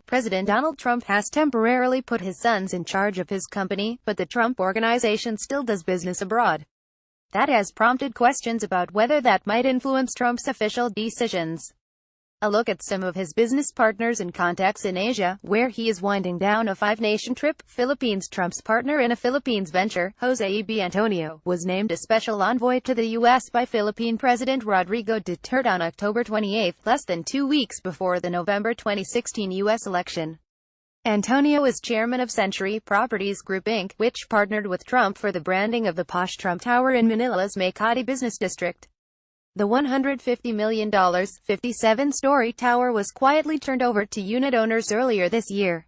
President Donald Trump has temporarily put his sons in charge of his company, but the Trump Organization still does business abroad. That has prompted questions about whether that might influence Trump's official decisions. A look at some of his business partners and contacts in Asia, where he is winding down a five-nation trip. Philippines. Trump's partner in a Philippines venture, Jose E.B. Antonio, was named a special envoy to the U.S. by Philippine President Rodrigo Duterte on October 28, less than 2 weeks before the November 2016 U.S. election. Antonio is chairman of Century Properties Group Inc., which partnered with Trump for the branding of the posh Trump Tower in Manila's Makati business district. The $150 million, 57-story tower was quietly turned over to unit owners earlier this year.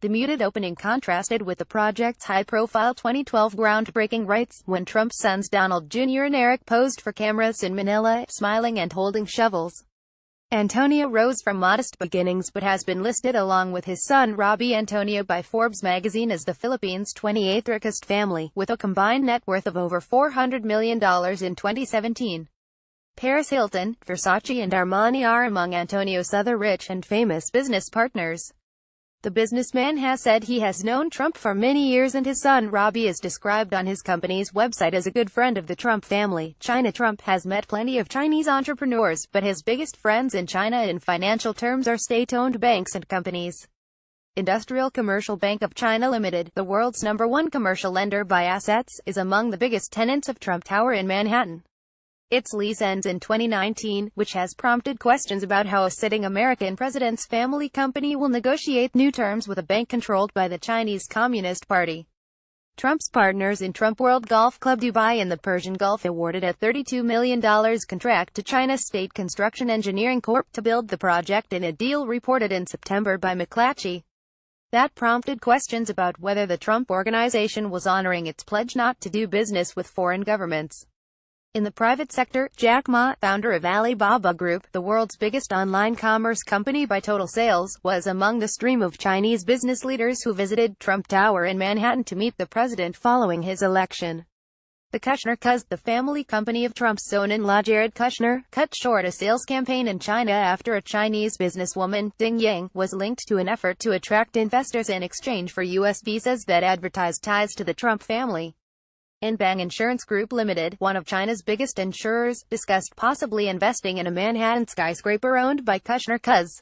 The muted opening contrasted with the project's high-profile 2012 groundbreaking rites, when Trump's sons Donald Jr. and Eric posed for cameras in Manila, smiling and holding shovels. Antonio rose from modest beginnings but has been listed along with his son Robbie Antonio by Forbes magazine as the Philippines' 28th richest family, with a combined net worth of over $400 million in 2017. Paris Hilton, Versace and Armani are among Antonio's other rich and famous business partners. The businessman has said he has known Trump for many years, and his son Robbie is described on his company's website as a good friend of the Trump family. China. Trump has met plenty of Chinese entrepreneurs, but his biggest friends in China in financial terms are state-owned banks and companies. Industrial Commercial Bank of China Limited, the world's #1 commercial lender by assets, is among the biggest tenants of Trump Tower in Manhattan. Its lease ends in 2019, which has prompted questions about how a sitting American president's family company will negotiate new terms with a bank controlled by the Chinese Communist Party. Trump's partners in Trump World Golf Club Dubai and the Persian Gulf awarded a $32 million contract to China's State Construction Engineering Corp. To build the project in a deal reported in September by McClatchy. That prompted questions about whether the Trump Organization was honoring its pledge not to do business with foreign governments. In the private sector, Jack Ma, founder of Alibaba Group, the world's biggest online commerce company by total sales, was among the stream of Chinese business leaders who visited Trump Tower in Manhattan to meet the president following his election. The Kushner-Cuz, the family company of Trump's son-in-law Jared Kushner, cut short a sales campaign in China after a Chinese businesswoman, Ding Yang, was linked to an effort to attract investors in exchange for U.S. visas that advertised ties to the Trump family. Inbang Insurance Group Limited, one of China's biggest insurers, discussed possibly investing in a Manhattan skyscraper owned by Kushner-Cuz.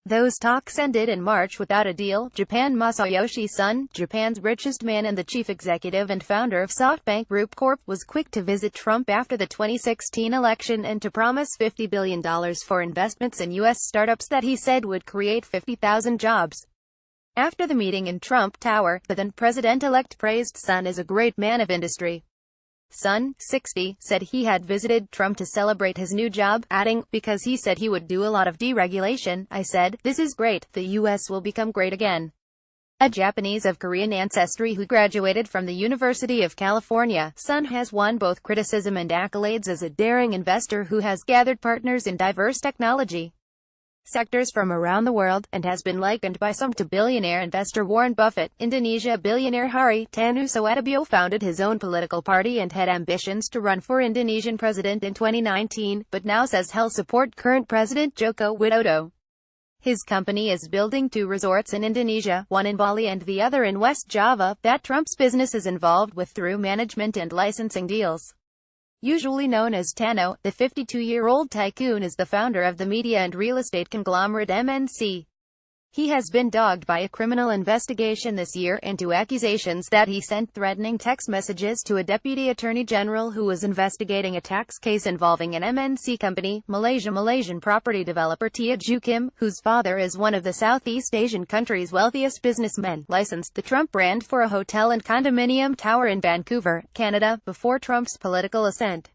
Those talks ended in March without a deal. Japan. Masayoshi Son, Japan's richest man and the chief executive and founder of SoftBank Group Corp., was quick to visit Trump after the 2016 election and to promise $50 billion for investments in U.S. startups that he said would create 50,000 jobs. After the meeting in Trump Tower, the then-president-elect praised Son as a great man of industry. Son, 60, said he had visited Trump to celebrate his new job, adding, "Because he said he would do a lot of deregulation, I said, this is great, the U.S. will become great again." A Japanese of Korean ancestry who graduated from the University of California, Son has won both criticism and accolades as a daring investor who has gathered partners in diverse technology sectors from around the world, and has been likened by some to billionaire investor Warren Buffett. Indonesia billionaire Hari Tanu Suwatibio founded his own political party and had ambitions to run for Indonesian president in 2019, but now says he'll support current President Joko Widodo. His company is building 2 resorts in Indonesia, one in Bali and the other in West Java, that Trump's business is involved with through management and licensing deals. Usually known as Tano, the 52-year-old tycoon is the founder of the media and real estate conglomerate MNC. He has been dogged by a criminal investigation this year into accusations that he sent threatening text messages to a deputy attorney general who was investigating a tax case involving an MNC company, Malaysian property developer Tia Ju Kim, whose father is one of the Southeast Asian country's wealthiest businessmen, licensed the Trump brand for a hotel and condominium tower in Vancouver, Canada, before Trump's political ascent.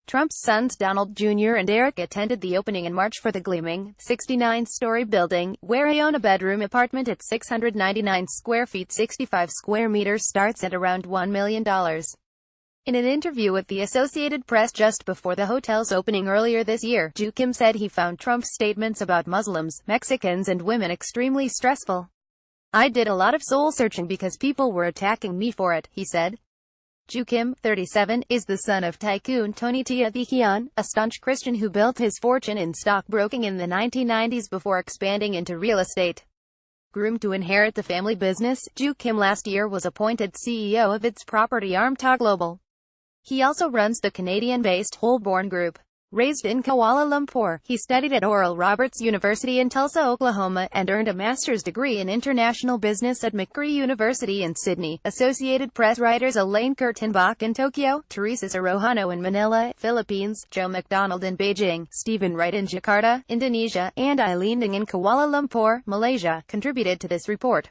Trump's sons Donald Jr. and Eric attended the opening in March for the gleaming, 69-story building, where he owned a bedroom apartment at 699 square feet 65 square meters starts at around $1 million. In an interview with the Associated Press just before the hotel's opening earlier this year, Ju Kim said he found Trump's statements about Muslims, Mexicans and women extremely stressful. "I did a lot of soul-searching because people were attacking me for it," he said. Ju Kim, 37, is the son of tycoon Tony Tia Thikian, a staunch Christian who built his fortune in stockbroking in the 1990s before expanding into real estate. Groomed to inherit the family business, Ju Kim last year was appointed CEO of its property arm Ta Global. He also runs the Canadian-based Holborn Group. Raised in Kuala Lumpur, he studied at Oral Roberts University in Tulsa, Oklahoma, and earned a master's degree in international business at Macquarie University in Sydney. Associated Press writers Elaine Kurtenbach in Tokyo, Teresa Sarohano in Manila, Philippines, Joe McDonald in Beijing, Stephen Wright in Jakarta, Indonesia, and Eileen Ding in Kuala Lumpur, Malaysia, contributed to this report.